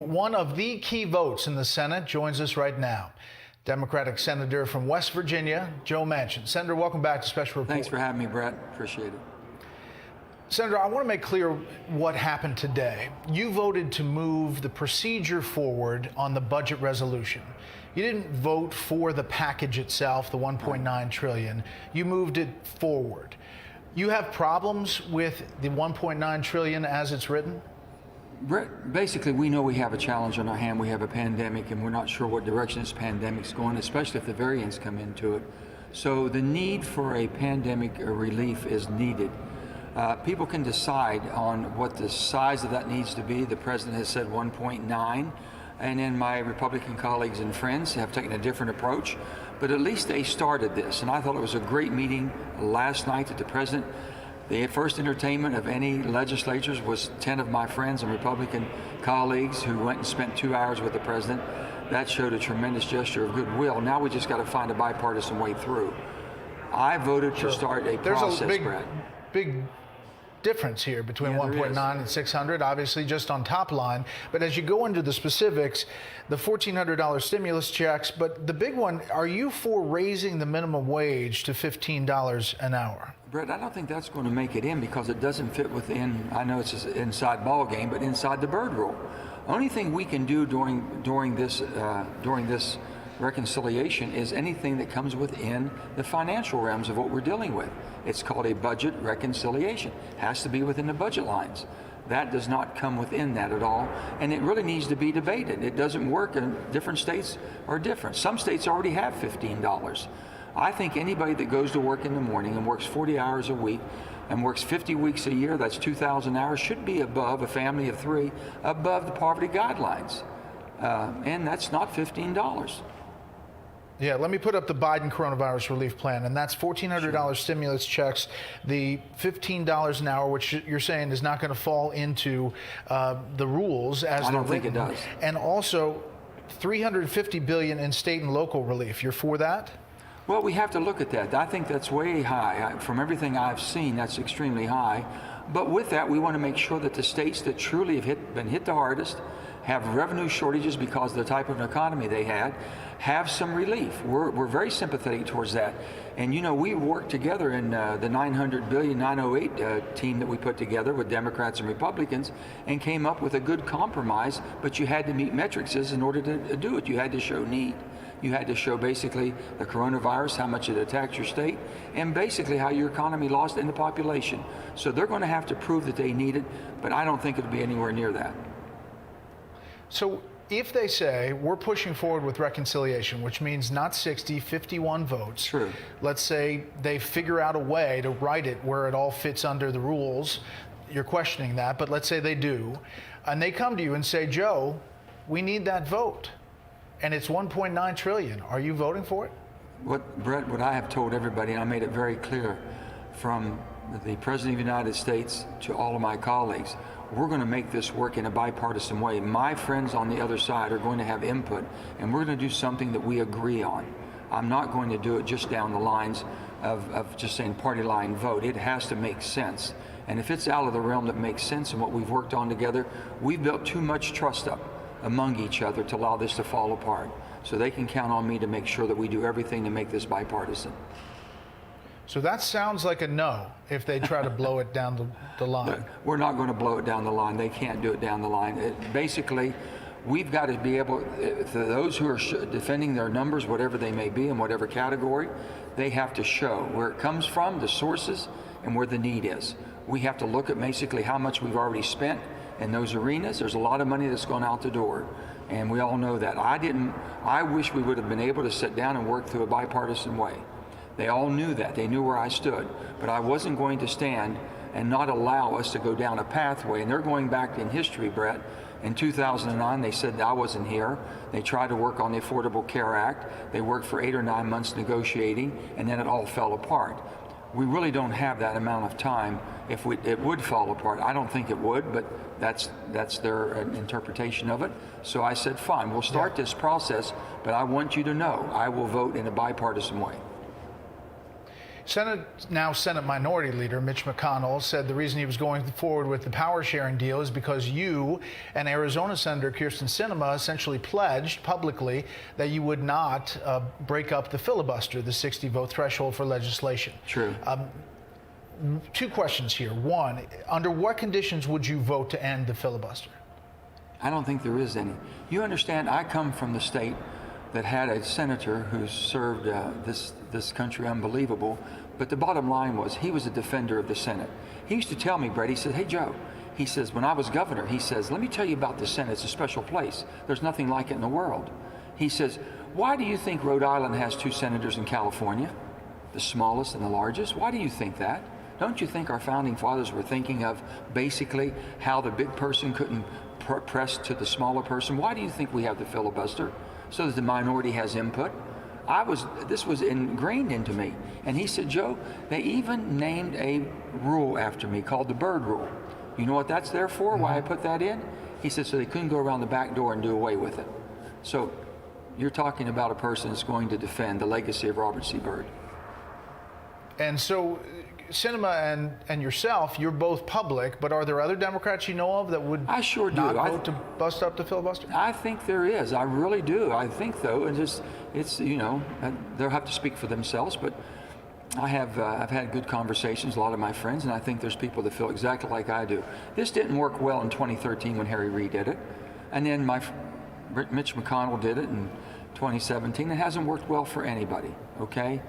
One of the key votes in the Senate joins us right now. Democratic Senator from West Virginia, Joe Manchin. Senator, welcome back to Special Report. Thanks for having me, Brett. Appreciate it. Senator, I want to make clear what happened today. You voted to move the procedure forward on the budget resolution. You didn't vote for the package itself, the $1.9 trillion. You moved it forward. You have problems with the $1.9 trillion as it's written? Brett, basically, we know we have a challenge on our hand. We have a pandemic, and we're not sure what direction this pandemic's going, especially if the variants come into it. So the need for a pandemic relief is needed. People can decide on what the size of that needs to be. The president has said 1.9, and then my Republican colleagues and friends have taken a different approach. But at least they started this, and I thought it was a great meeting last night that the president. The first entertainment of any legislatures was 10 of my friends and Republican colleagues who went and spent 2 hours with the president. That showed a tremendous gesture of goodwill. Now we just got to find a bipartisan way through. I voted to start a process, There's a Brett. big difference here between 1.9 and 600, obviously just on top line. But as you go into the specifics, the $1,400 stimulus checks, but the big one, are you for raising the minimum wage to $15 an hour? Brett, I don't think that's going to make it in because it doesn't fit within, I know it's an inside ball game, but inside the Byrd rule. Only thing we can do during this reconciliation is anything that comes within the financial realms of what we're dealing with. It's called a budget reconciliation. It has to be within the budget lines. That does not come within that at all, and it really needs to be debated. It doesn't work, and different states are different. Some states already have $15. I think anybody that goes to work in the morning and works 40 hours a week and works 50 weeks a year, that's 2,000 hours, should be above, a family of three, above the poverty guidelines. And that's not $15. Yeah, let me put up the Biden coronavirus relief plan, and that's $1,400 stimulus checks, the $15 an hour, which you're saying is not going to fall into the rules as I don't they're think it written. does. And also $350 billion in state and local relief. You're for that? Well, we have to look at that. I think that's way high. From everything I've seen, that's extremely high. But with that, we want to make sure that the states that truly have been hit the hardest, have revenue shortages because of the type of economy they had, have some relief. We're very sympathetic towards that. And you know, we worked together in the 900 billion 908 team that we put together with Democrats and Republicans and came up with a good compromise, but you had to meet metrics in order to do it. You had to show need. You had to show basically the coronavirus, how much it attacked your state, and basically how your economy lost in the population. So they're going to have to prove that they need it, but I don't think it'll be anywhere near that. So if they say we're pushing forward with reconciliation, which means not 60, 51 votes. True. Let's say they figure out a way to write it where it all fits under the rules. You're questioning that, but let's say they do. And they come to you and say, Joe, we need that vote. And it's 1.9 trillion. Are you voting for it? Brett, what I have told everybody, and I made it very clear from the President of the United States to all of my colleagues, we're going to make this work in a bipartisan way. My friends on the other side are going to have input, and we're going to do something that we agree on. I'm not going to do it just down the lines of just saying party line vote. It has to make sense. And if it's out of the realm that makes sense and what we've worked on together, we've built too much trust up among each other to allow this to fall apart. So they can count on me to make sure that we do everything to make this bipartisan. So that sounds like a no if they try to blow it down the line. We're not going to blow it down the line. They can't do it down the line. Basically, we've got to be able, for those who are defending their numbers, whatever they may be in whatever category, they have to show where it comes from, the sources, and where the need is. We have to look at basically how much we've already spent in those arenas. There's a lot of money that's gone out the door, and we all know that. I wish we would have been able to sit down and work through a bipartisan way. They all knew that. They knew where I stood. But I wasn't going to stand and not allow us to go down a pathway. And they're going back in history, Brett. In 2009, they said I wasn't here. They tried to work on the Affordable Care Act. They worked for 8 or 9 months negotiating, and then it all fell apart. We really don't have that amount of time. If it would fall apart, I don't think it would, but that's their interpretation of it. So I said, fine, we'll start this process, but I want you to know I will vote in a bipartisan way. Now Senate Minority Leader Mitch McConnell said the reason he was going forward with the power sharing deal is because you and Arizona Senator Kyrsten Sinema essentially pledged publicly that you would not break up the filibuster, the 60-vote threshold for legislation. True. Two questions here. One, under what conditions would you vote to end the filibuster? I don't think there is any. You understand, I come from the state that had a senator who served this country unbelievable, but the bottom line was he was a defender of the Senate. He used to tell me, Brett, he said, hey, Joe, he says, when I was governor, he says, let me tell you about the Senate. It's a special place. There's nothing like it in the world. He says, why do you think Rhode Island has 2 senators in California, the smallest and the largest? Why do you think that? Don't you think our founding fathers were thinking of basically how the big person couldn't press to the smaller person? Why do you think we have the filibuster? So that the minority has input. This was ingrained into me. And he said, Joe, they even named a rule after me called the Bird Rule. You know what that's there for, why I put that in? He said, so they couldn't go around the back door and do away with it. So you're talking about a person that's going to defend the legacy of Robert C. Byrd. And so Sinema and yourself, you're both public, but are there other Democrats you know of that would I sure do. not vote to bust up the filibuster? I think there is. I really do. I think, though, it's you know, they'll have to speak for themselves, but I've had good conversations, a lot of my friends, and I think there's people that feel exactly like I do. This didn't work well in 2013 when Harry Reid did it, and then Mitch McConnell did it in 2017. It hasn't worked well for anybody, okay?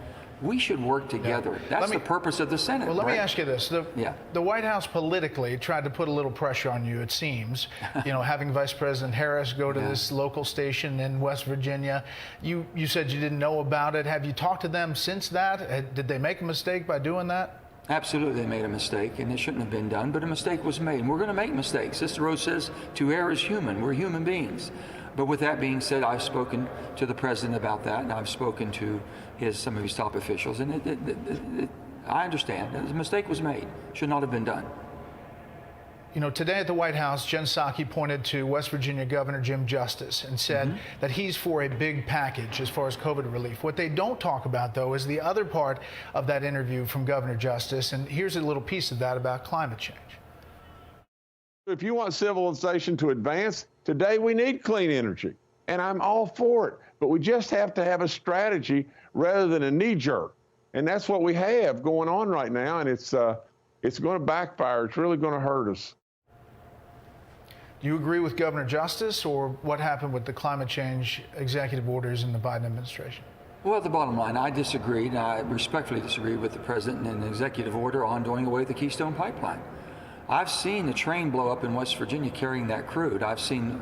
We should work together. Yeah. That's the purpose of the Senate. Well, let right? me ask you this. The White House politically tried to put a little pressure on you, it seems. You know, having Vice President Harris go to this local station in West Virginia. You said you didn't know about it. Have you talked to them since that? Did they make a mistake by doing that? Absolutely, they made a mistake, and it shouldn't have been done, but a mistake was made. And we're going to make mistakes. Sister Rose says, to err is human. We're human beings. But with that being said, I've spoken to the president about that, and I've spoken to some of his top officials, and I understand that a mistake was made. Should not have been done. You know, today at the White House, Jen Psaki pointed to West Virginia Governor Jim Justice and said that he's for a big package as far as COVID relief. What they don't talk about, though, is the other part of that interview from Governor Justice, and here's a little piece of that about climate change. If you want civilization to advance, today we need clean energy, and I'm all for it. But we just have to have a strategy rather than a knee-jerk. And that's what we have going on right now, and it's going to backfire. It's really going to hurt us. Do you agree with Governor Justice, or what happened with the climate change executive orders in the Biden administration? Well, the bottom line, I disagreed, and I respectfully disagreed with the president in the executive order on doing away with the Keystone Pipeline. I've seen a train blow up in West Virginia carrying that crude. I've seen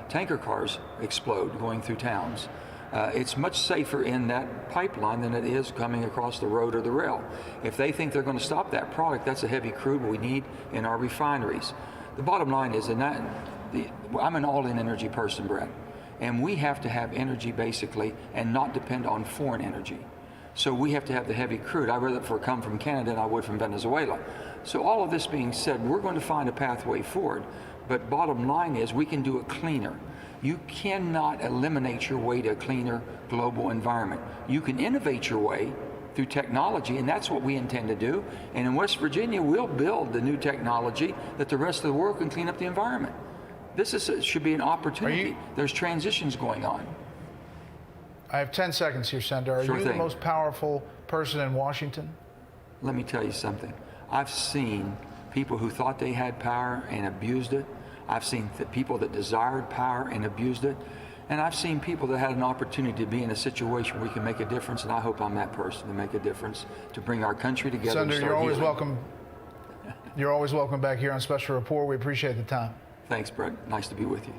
tanker cars explode going through towns. It's much safer in that pipeline than it is coming across the road or the rail. If they think they're going to stop that product, that's a heavy crude we need in our refineries. The bottom line is, I'm an all-in energy person, Brett, and we have to have energy basically and not depend on foreign energy. So we have to have the heavy crude. I'd rather come from Canada than I would from Venezuela. So all of this being said, we're going to find a pathway forward. But bottom line is we can do it cleaner. You cannot eliminate your way to a cleaner global environment. You can innovate your way through technology, and that's what we intend to do. And in West Virginia, we'll build the new technology that the rest of the world can clean up the environment. This should be an opportunity. There's transitions going on. I have 10 seconds here, Senator. Are you the most powerful person in Washington? Let me tell you something. I've seen people who thought they had power and abused it. I've seen people that desired power and abused it. And I've seen people that had an opportunity to be in a situation where we can make a difference, and I hope I'm that person to make a difference, to bring our country together. Senator, you're always welcome. You're always welcome back here on Special Report. We appreciate the time. Thanks, Brett. Nice to be with you.